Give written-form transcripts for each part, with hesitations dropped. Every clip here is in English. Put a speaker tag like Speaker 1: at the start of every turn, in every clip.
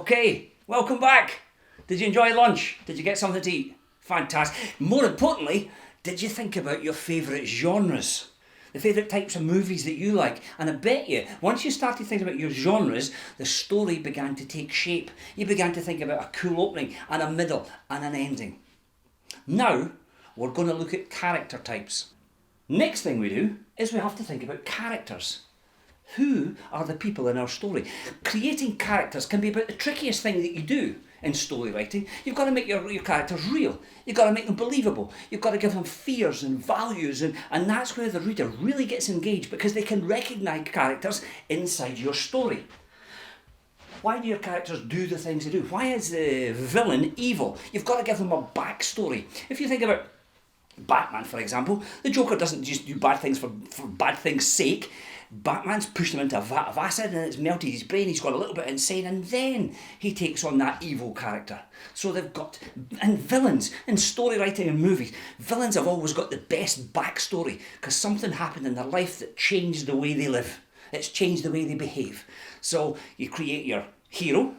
Speaker 1: Okay, welcome back. Did you enjoy lunch? Did you get something to eat? Fantastic. More importantly, did you think about your favourite genres? The favourite types of movies that you like? And I bet you, once you started thinking about your genres, the story began to take shape. You began to think about a cool opening and a middle and an ending. Now, we're going to look at character types. Next thing we do is we have to think about characters. Who are the people in our story? Creating characters can be about the trickiest thing that you do in story writing. You've got to make your characters real. You've got to make them believable. You've got to give them fears and values, and that's where the reader really gets engaged, because they can recognise characters inside your story. Why do your characters do the things they do? Why is the villain evil? You've got to give them a backstory. If you think about Batman, for example, the Joker doesn't just do bad things for bad things' sake. Batman's pushed him into a vat of acid and it's melted his brain, he's gone a little bit insane, and then he takes on that evil character. So they've got, and villains, in story writing and movies, villains have always got the best backstory, because something happened in their life that changed the way they live. It's changed the way they behave. So you create your hero,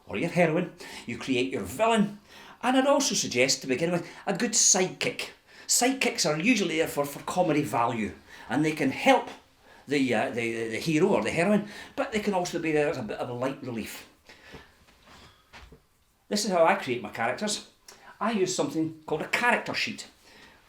Speaker 1: or your heroine, you create your villain, and I'd also suggest, to begin with, a good sidekick. Sidekicks are usually there for comedy value, and they can help the hero or the heroine, but they can also be there as a bit of a light relief. This is how I create my characters. I use something called a character sheet.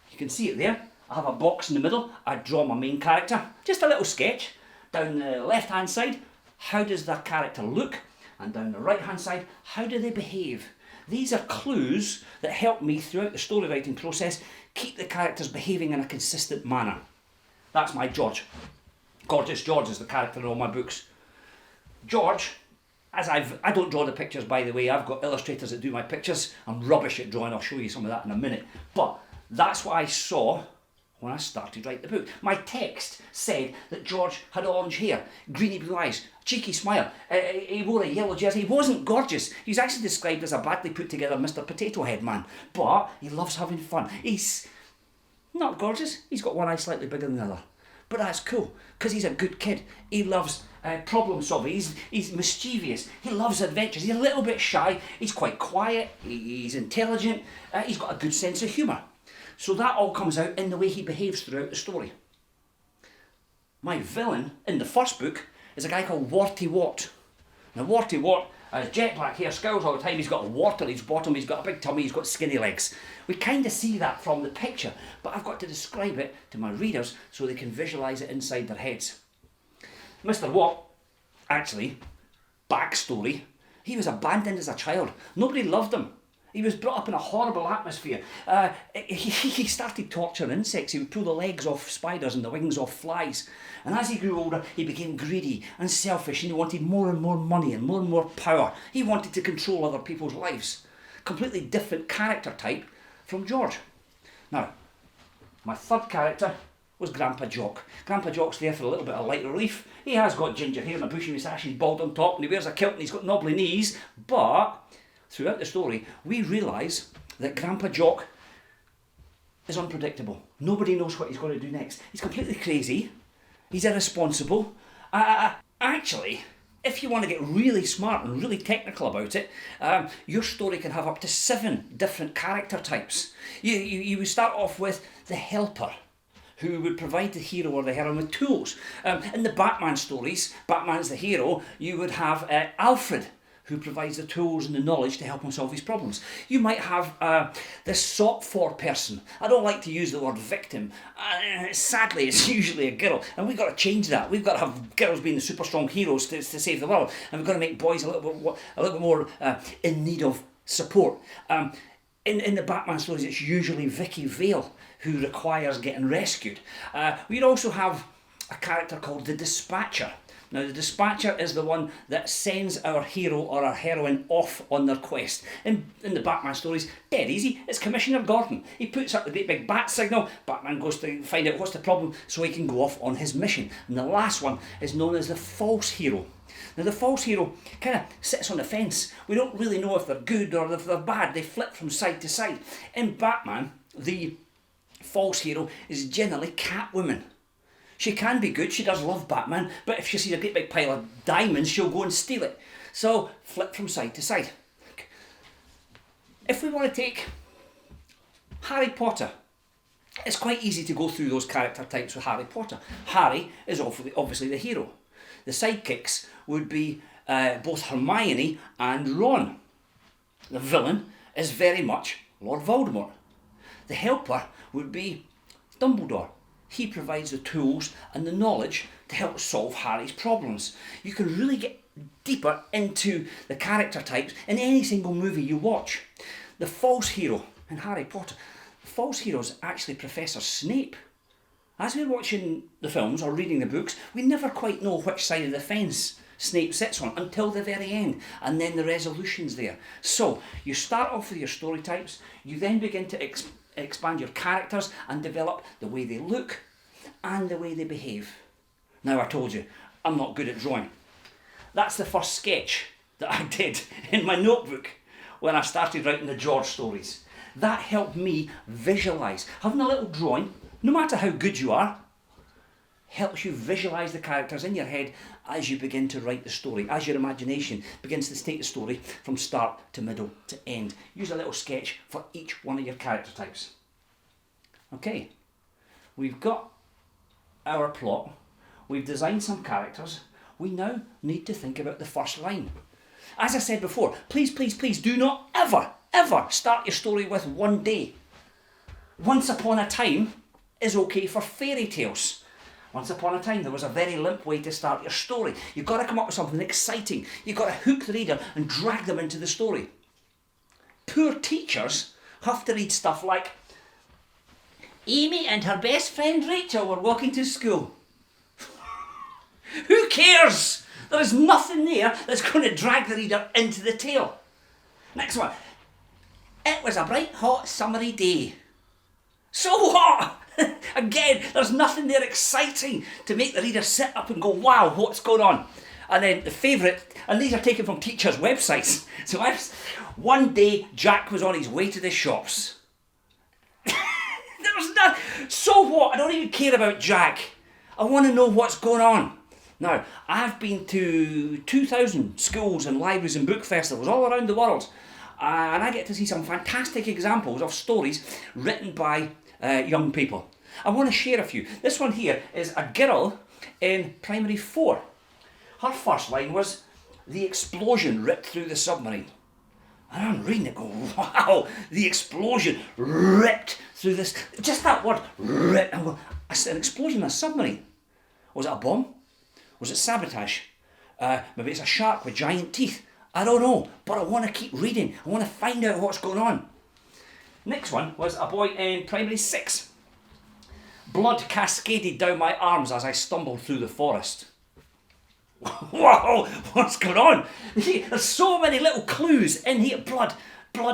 Speaker 1: You can see it there. I have a box in the middle. I draw my main character, just a little sketch. Down the left hand side, how does that character look? And down the right hand side, how do they behave? These are clues that help me throughout the story writing process keep the characters behaving in a consistent manner. That's my George. Gorgeous George is the character in all my books. George, I don't draw the pictures, by the way. I've got illustrators that do my pictures. I'm rubbish at drawing. I'll show you some of that in a minute. But that's what I saw when I started writing the book. My text said that George had orange hair, greeny blue eyes, cheeky smile. He wore a yellow jersey. He wasn't gorgeous. He's actually described as a badly put together Mr. Potato Head man. But he loves having fun. He's not gorgeous. He's got one eye slightly bigger than the other. But that's cool, because he's a good kid. He loves problem solving. He's mischievous. He loves adventures. He's a little bit shy. He's quite quiet. He's intelligent. He's got a good sense of humour. So that all comes out in the way he behaves throughout the story. My villain in the first book is a guy called Warty Wart. Now Warty Wart has jet black hair, scowls all the time, he's got a wart on his bottom, he's got a big tummy, he's got skinny legs. We kind of see that from the picture, but I've got to describe it to my readers so they can visualise it inside their heads. Mr. Wart, actually, backstory, he was abandoned as a child. Nobody loved him. He was brought up in a horrible atmosphere. He started torturing insects. He would pull the legs off spiders and the wings off flies. And as he grew older, he became greedy and selfish, and he wanted more and more money and more power. He wanted to control other people's lives. Completely different character type from George. Now, my third character was Grandpa Jock. Grandpa Jock's there for a little bit of light relief. He has got ginger hair and a bushy moustache, he's bald on top, and he wears a kilt and he's got knobbly knees, but throughout the story, we realise that Grandpa Jock is unpredictable. Nobody knows what he's going to do next. He's completely crazy. He's irresponsible. Actually, if you want to get really smart and really technical about it, your story can have up to 7 different character types. You would start off with the helper, who would provide the hero or the heroine with tools. In the Batman stories, Batman's the hero, you would have Alfred, who provides the tools and the knowledge to help him solve his problems. You might have this sought-for person. I don't like to use the word victim. Sadly, it's usually a girl, and we've got to change that. We've got to have girls being the super strong heroes to save the world, and we've got to make boys a little bit more in need of support. In the Batman stories, it's usually Vicky Vale who requires getting rescued. We'd also have a character called the Dispatcher. Now, the Dispatcher is the one that sends our hero or our heroine off on their quest. In the Batman stories, dead easy, it's Commissioner Gordon. He puts up the great big bat signal, Batman goes to find out what's the problem so he can go off on his mission. And the last one is known as the false hero. Now, the false hero kind of sits on the fence. We don't really know if they're good or if they're bad. They flip from side to side. In Batman, the false hero is generally Catwoman. She can be good, she does love Batman, but if she sees a great big pile of diamonds, she'll go and steal it. So, flip from side to side. If we want to take Harry Potter, it's quite easy to go through those character types with Harry Potter. Harry is obviously the hero. The sidekicks would be both Hermione and Ron. The villain is very much Lord Voldemort. The helper would be Dumbledore. He provides the tools and the knowledge to help solve Harry's problems. You can really get deeper into the character types in any single movie you watch. The false hero in Harry Potter, the false hero is actually Professor Snape. As we're watching the films or reading the books, we never quite know which side of the fence Snape sits on until the very end, and then the resolution's there. So, you start off with your story types, you then begin to expand your characters and develop the way they look and the way they behave. Now, I told you, I'm not good at drawing. That's the first sketch that I did in my notebook when I started writing the George stories. That helped me visualise. Having a little drawing, no matter how good you are, helps you visualise the characters in your head as you begin to write the story, as your imagination begins to take the story from start to middle to end. Use a little sketch for each one of your character types. Okay, we've got our plot, we've designed some characters, we now need to think about the first line. As I said before, please, please, please do not ever, ever start your story with one day. Once upon a time is okay for fairy tales. Once upon a time there was a very limp way to start your story. You've got to come up with something exciting. You've got to hook the reader and drag them into the story. Poor teachers have to read stuff like, Amy and her best friend Rachel were walking to school. Who cares? There is nothing there that's going to drag the reader into the tale. Next one. It was a bright, hot, summery day. So what? Again, there's nothing there exciting to make the reader sit up and go, wow, what's going on? And then the favourite, and these are taken from teachers' websites. So one day, Jack was on his way to the shops. So what? I don't even care about Jack. I want to know what's going on. Now, I've been to 2,000 schools and libraries and book festivals all around the world, and I get to see some fantastic examples of stories written by young people. I want to share a few. This one here is a girl in primary 4. Her first line was, the explosion ripped through the submarine. And I'm reading it going, wow, the explosion ripped through this. Just that word, rip. I'm going, an explosion in a submarine. Was it a bomb? Was it sabotage? Maybe it's a shark with giant teeth. I don't know, but I want to keep reading. I want to find out what's going on. Next one was a boy in primary 6. Blood cascaded down my arms as I stumbled through the forest. Whoa, what's going on? There's so many little clues in here. Blood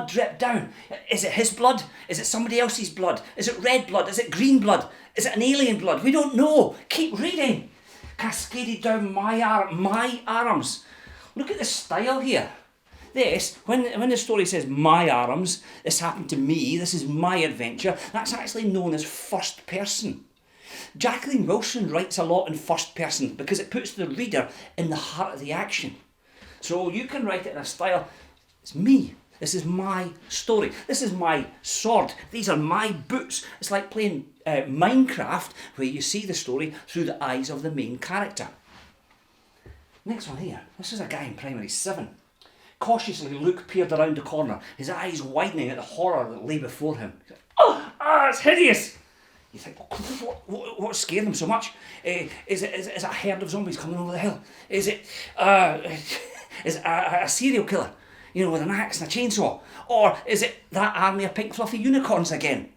Speaker 1: dripped down. Is it his blood? Is it somebody else's blood? Is it red blood? Is it green blood? Is it an alien blood? We don't know. Keep reading. Cascaded down my arms. Look at the style here. This, when the story says my arms, this happened to me, this is my adventure, that's actually known as first person. Jacqueline Wilson writes a lot in first person because it puts the reader in the heart of the action. So you can write it in a style, it's me, this is my story, this is my sword, these are my boots. It's like playing Minecraft where you see the story through the eyes of the main character. Next one here, this is a guy in primary 7. Cautiously, Luke peered around the corner, his eyes widening at the horror that lay before him. It's hideous! You think, what scared him so much? Is it a herd of zombies coming over the hill? Is it a serial killer, with an axe and a chainsaw? Or is it that army of pink fluffy unicorns again?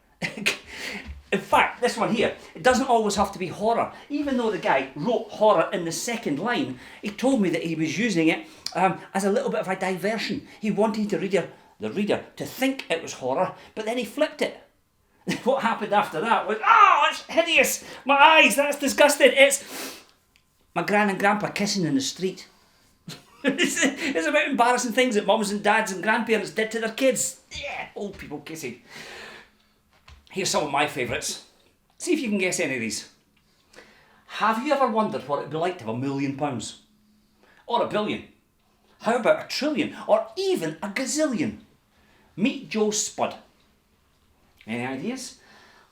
Speaker 1: In fact, this one here, it doesn't always have to be horror. Even though the guy wrote horror in the second line, he told me that he was using it as a little bit of a diversion. He wanted the reader to think it was horror, but then he flipped it. What happened after that was, it's hideous! My eyes, that's disgusting! It's my gran and grandpa kissing in the street. It's about embarrassing things that mums and dads and grandparents did to their kids. Yeah, old people kissing. Here's some of my favourites. See if you can guess any of these. Have you ever wondered what it would be like to have £1,000,000? Or £1 billion? How about a trillion? Or even a gazillion? Meet Joe Spud. Any ideas?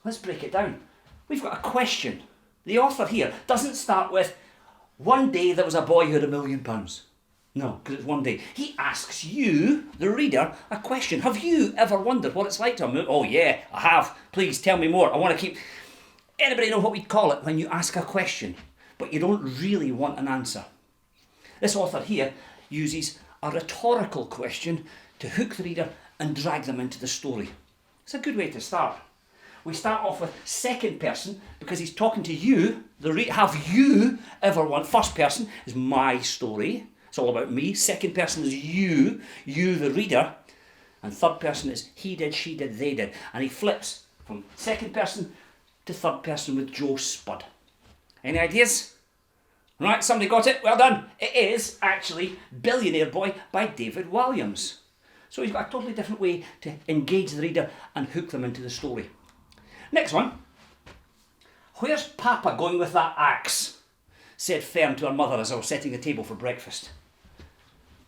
Speaker 1: Let's break it down. We've got a question. The author here doesn't start with, one day there was a boy who had £1,000,000. No, because it's one day. He asks you, the reader, a question. Have you ever wondered what it's like to have Oh yeah, I have. Please tell me more. I want to keep... Anybody know what we'd call it when you ask a question, but you don't really want an answer? This author here uses a rhetorical question to hook the reader and drag them into the story. It's a good way to start. We start off with second person because he's talking to you, the reader. Have you ever wondered? First person is my story. It's all about me. Second person is you the reader. And third person is he did, she did, they did. And he flips from second person to third person with Joe Spud. Any ideas? Right, somebody got it? Well done. It is actually Billionaire Boy by David Walliams. So he's got a totally different way to engage the reader and hook them into the story. Next one. Where's Papa going with that axe? Said Fern to her mother as I was setting the table for breakfast.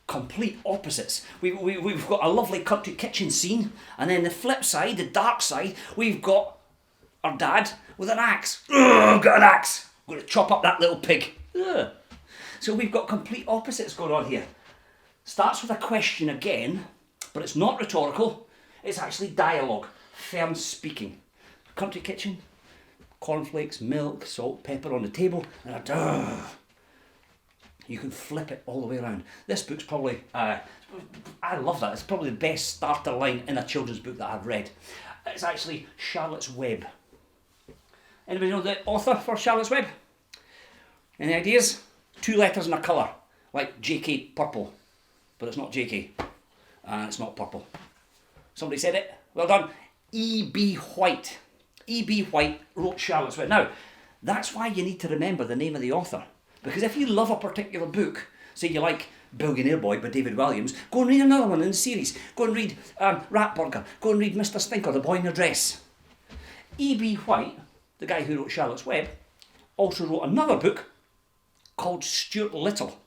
Speaker 1: Complete opposites. We've got a lovely country kitchen scene, and then the flip side, the dark side, we've got our dad with an axe. Ugh, got an axe. I'm going to chop up that little pig. Ugh. So we've got complete opposites going on here. Starts with a question again, but it's not rhetorical. It's actually dialogue. Fern speaking. Country kitchen, cornflakes, milk, salt, pepper on the table, and you can flip it all the way around. This book's probably, I love that. It's probably the best starter line in a children's book that I've read. It's actually Charlotte's Web. Anybody know the author for Charlotte's Web? Any ideas? 2 letters and a colour, like JK Purple, but it's not JK, and it's not purple. Somebody said it. Well done. E.B. White. E.B. White wrote Charlotte's Web. Now, that's why you need to remember the name of the author. Because if you love a particular book, say you like Billionaire Boy by David Walliams, go and read another one in the series. Go and read Rat Burger. Go and read Mr. Stinker, The Boy in the Dress. E.B. White, the guy who wrote Charlotte's Web, also wrote another book called Stuart Little.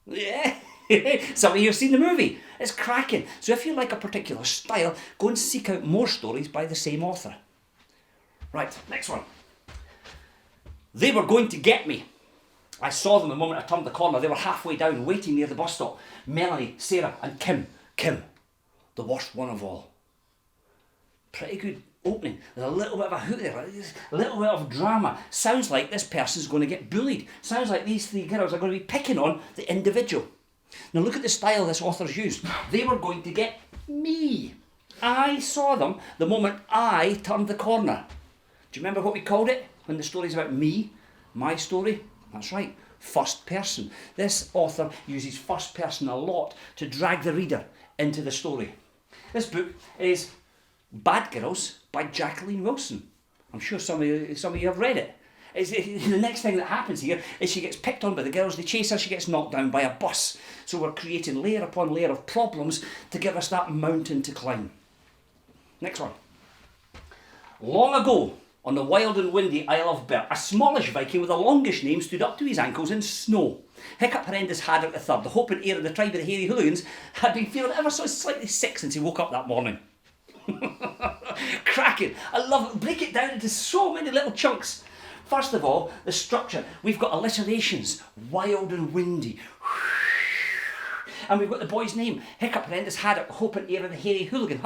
Speaker 1: Yeah. Some of you have seen the movie. It's cracking. So if you like a particular style, go and seek out more stories by the same author. Right, next one. They were going to get me. I saw them the moment I turned the corner. They were halfway down, waiting near the bus stop. Melanie, Sarah and Kim. Kim, the worst one of all. Pretty good opening. There's a little bit of a hook there, a little bit of drama. Sounds like this person's going to get bullied. Sounds like these 3 girls are going to be picking on the individual. Now look at the style this author's used. They were going to get me. I saw them the moment I turned the corner. Do you remember what we called it when the story's about me? My story? That's right, first person. This author uses first person a lot to drag the reader into the story. This book is Bad Girls by Jacqueline Wilson. I'm sure some of you have read it. The next thing that happens here is she gets picked on by the girls, they chase her, she gets knocked down by a bus. So we're creating layer upon layer of problems to give us that mountain to climb. Next one. Long ago, on the wild and windy Isle of Bert, a smallish Viking with a longish name stood up to his ankles in snow. Hiccup Horrendous Haddock III, the hope and heir of the tribe of the Hairy Hooligans, had been feeling ever so slightly sick since he woke up that morning. Cracking. I love it. Break it down into so many little chunks. First of all, the structure. We've got alliterations. Wild and windy. And we've got the boy's name. Hiccup Horrendous Haddock, hope and heir of the Hairy Hooligan.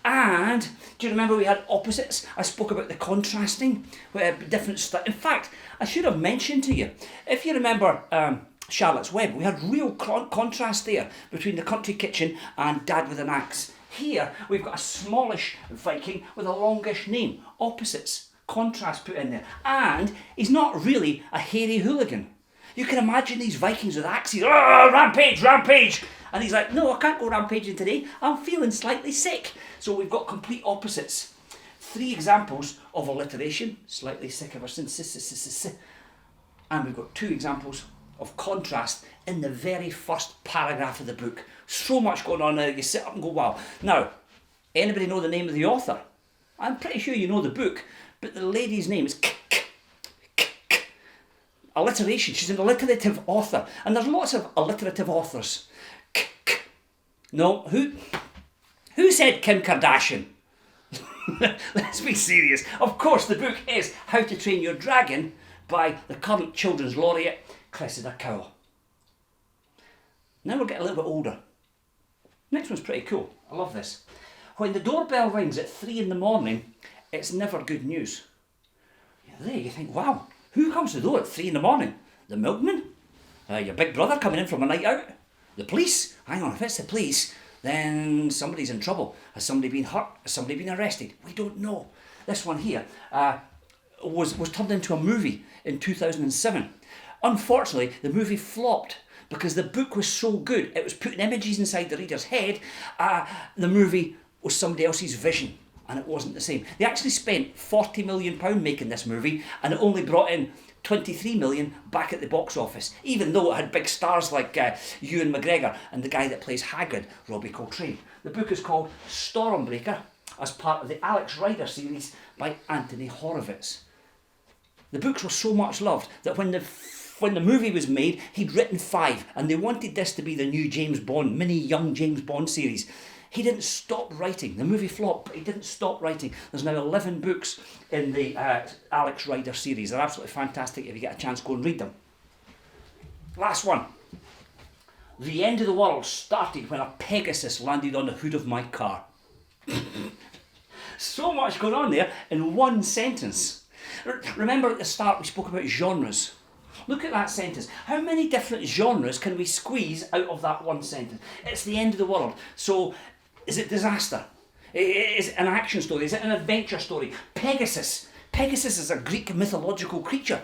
Speaker 1: And do you remember we had opposites? I spoke about the contrasting, different stuff. In fact, I should have mentioned to you, if you remember Charlotte's Web, we had real contrast there between the country kitchen and Dad with an axe. Here, we've got a smallish Viking with a longish name. Opposites, contrast put in there. And he's not really a hairy hooligan. You can imagine these Vikings with axes. Oh, rampage, rampage! And he's like, no, I can't go rampaging today. I'm feeling slightly sick. So we've got complete opposites. 3 examples of alliteration. Slightly sick ever since. And we've got 2 examples of contrast in the very first paragraph of the book. So much going on there, you sit up and go, wow. Now, anybody know the name of the author? I'm pretty sure you know the book, but the lady's name is alliteration. She's an alliterative author, and there's lots of alliterative authors. No, who said Kim Kardashian? Let's be serious. Of course, the book is How to Train Your Dragon by the current children's laureate, Cressida Cowell. Now we're getting a little bit older. Next one's pretty cool. I love this. When the doorbell rings at 3 in the morning, it's never good news. There you think, wow, who comes to the door at 3 in the morning? The milkman? Your big brother coming in from a night out? The police? Hang on, if it's the police, then somebody's in trouble. Has somebody been hurt? Has somebody been arrested? We don't know. This one here was turned into a movie in 2007. Unfortunately, the movie flopped because the book was so good. It was putting images inside the reader's head. The movie was somebody else's vision, and it wasn't the same. They actually spent £40 million making this movie, and it only brought in 23 million back at the box office, even though it had big stars like Ewan McGregor and the guy that plays Hagrid, Robbie Coltrane. The book is called Stormbreaker, as part of the Alex Rider series by Anthony Horowitz. The books were so much loved that when the movie was made, he'd written 5, and they wanted this to be the new James Bond, mini young James Bond series. He didn't stop writing. The movie flopped, but he didn't stop writing. There's now 11 books in the Alex Rider series. They're absolutely fantastic. If you get a chance, go and read them. Last one. The end of the world started when a Pegasus landed on the hood of my car. So much going on there in one sentence. Remember at the start we spoke about genres. Look at that sentence. How many different genres can we squeeze out of that one sentence? It's the end of the world. So, is it disaster? Is it an action story? Is it an adventure story? Pegasus. Pegasus is a Greek mythological creature.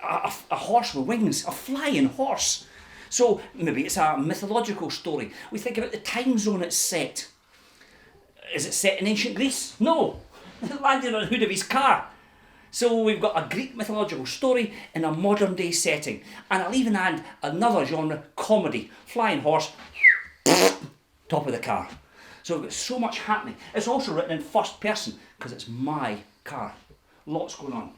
Speaker 1: A horse with wings. A flying horse. So, maybe it's a mythological story. We think about the time zone it's set. Is it set in ancient Greece? No. It landed on the hood of his car. So we've got a Greek mythological story in a modern day setting. And I'll even add another genre, comedy. Flying horse, top of the car. So we've got so much happening. It's also written in first person because it's my car. Lots going on.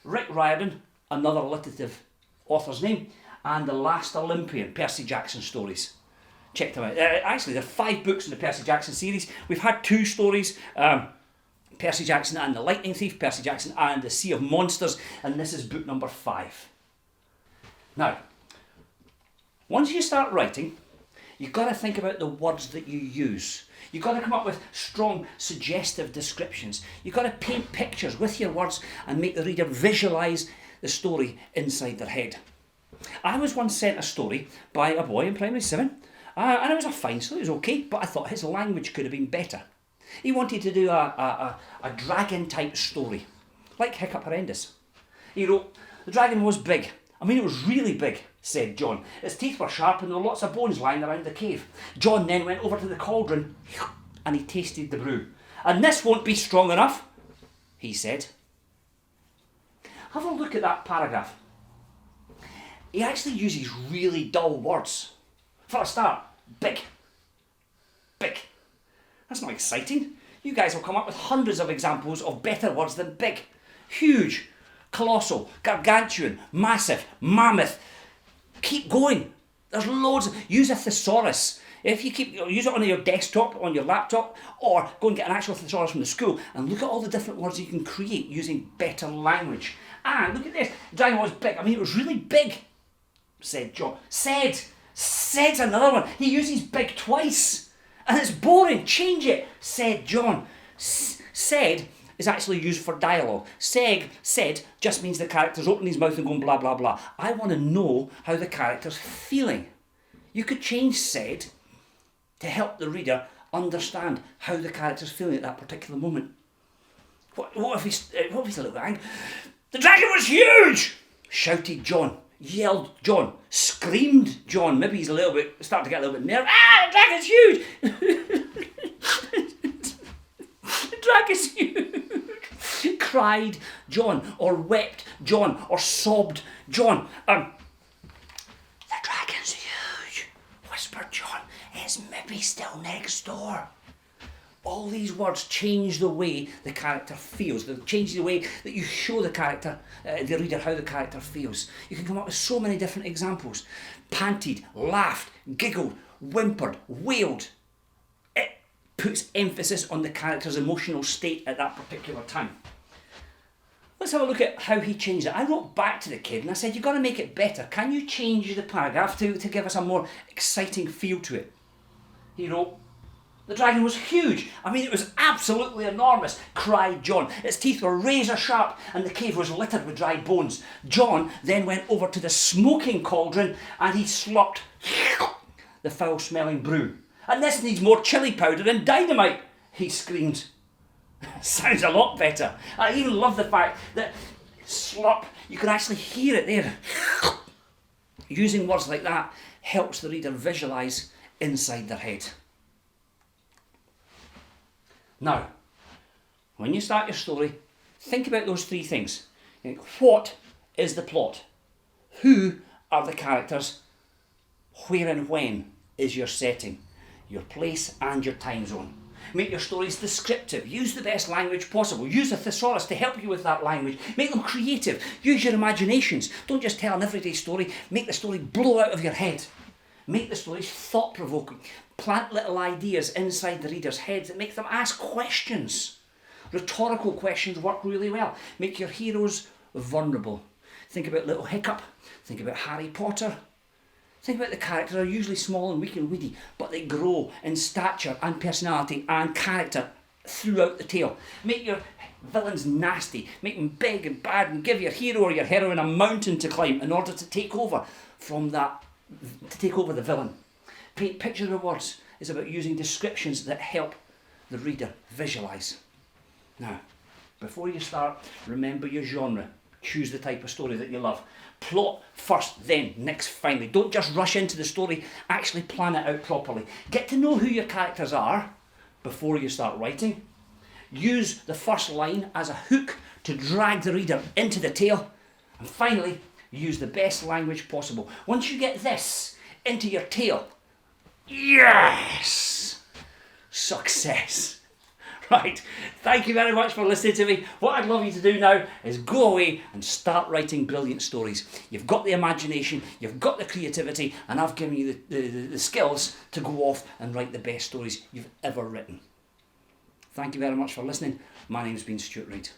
Speaker 1: Rick Riordan, another alliterative author's name, and The Last Olympian, Percy Jackson stories. Check them out. Actually, there are 5 books in the Percy Jackson series. We've had 2 stories. Percy Jackson and the Lightning Thief, Percy Jackson and the Sea of Monsters, and this is book number 5. Now, once you start writing, you've got to think about the words that you use. You've got to come up with strong, suggestive descriptions. You've got to paint pictures with your words and make the reader visualise the story inside their head. I was once sent a story by a boy in primary 7, and it was a fine story, it was okay, but I thought his language could have been better. He wanted to do a dragon-type story, like Hiccup Horrendous. He wrote, "The dragon was big. I mean, it was really big," said John. "Its teeth were sharp and there were lots of bones lying around the cave. John then went over to the cauldron and he tasted the brew. 'And this won't be strong enough,' he said." Have a look at that paragraph. He actually uses really dull words. For a start, big. Big. That's not exciting. You guys will come up with hundreds of examples of better words than big. Huge, colossal, gargantuan, massive, mammoth. Keep going. There's loads. Use a thesaurus. If you use it on your desktop, on your laptop, or go and get an actual thesaurus from the school and look at all the different words you can create using better language. And look at this. The dragon was big. I mean, it was really big, said John. Said's another one. He uses big twice. And it's boring, change it, said John. Said is actually used for dialogue. Said just means the character's opening his mouth and going blah, blah, blah. I want to know how the character's feeling. You could change said to help the reader understand how the character's feeling at that particular moment. What if he's a little bit angry? "The dragon was huge!" shouted John. Yelled John, screamed John. Maybe he's starting to get a little bit nervous. The dragon's huge! The dragon's huge! Cried John, or wept John, or sobbed John. The dragon's huge, whispered John. It's maybe still next door. All these words change the way the character feels. They change the way that you show the character, the reader, how the character feels. You can come up with so many different examples. Panted, laughed, giggled, whimpered, wailed. It puts emphasis on the character's emotional state at that particular time. Let's have a look at how he changed it. I wrote back to the kid and I said, you've got to make it better. Can you change the paragraph to give us a more exciting feel to it? He wrote, the dragon was huge. I mean, it was absolutely enormous, cried John. Its teeth were razor sharp and the cave was littered with dry bones. John then went over to the smoking cauldron and he slurped the foul-smelling brew. And this needs more chili powder and dynamite, he screamed. Sounds a lot better. I even love the fact that slurp, you can actually hear it there. Using words like that helps the reader visualise inside their head. Now, when you start your story, think about those three things. Think, what is the plot? Who are the characters? Where and when is your setting? Your place and your time zone. Make your stories descriptive. Use the best language possible. Use a thesaurus to help you with that language. Make them creative. Use your imaginations. Don't just tell an everyday story. Make the story blow out of your head. Make the stories thought-provoking. Plant little ideas inside the reader's heads that make them ask questions. Rhetorical questions work really well. Make your heroes vulnerable. Think about Little Hiccup. Think about Harry Potter. Think about the characters are usually small and weak and weedy, but they grow in stature and personality and character throughout the tale. Make your villains nasty, make them big and bad, and give your hero or your heroine a mountain to climb in order to take over the villain. Paint pictures with words is about using descriptions that help the reader visualise. Now, before you start, remember your genre. Choose the type of story that you love. Plot first, then next finally. Don't just rush into the story, actually plan it out properly. Get to know who your characters are before you start writing. Use the first line as a hook to drag the reader into the tale. And finally, use the best language possible. Once you get this into your tale, yes! Success! Right, thank you very much for listening to me. What I'd love you to do now is go away and start writing brilliant stories. You've got the imagination, you've got the creativity, and I've given you the skills to go off and write the best stories you've ever written. Thank you very much for listening. My name's been Stuart Reid.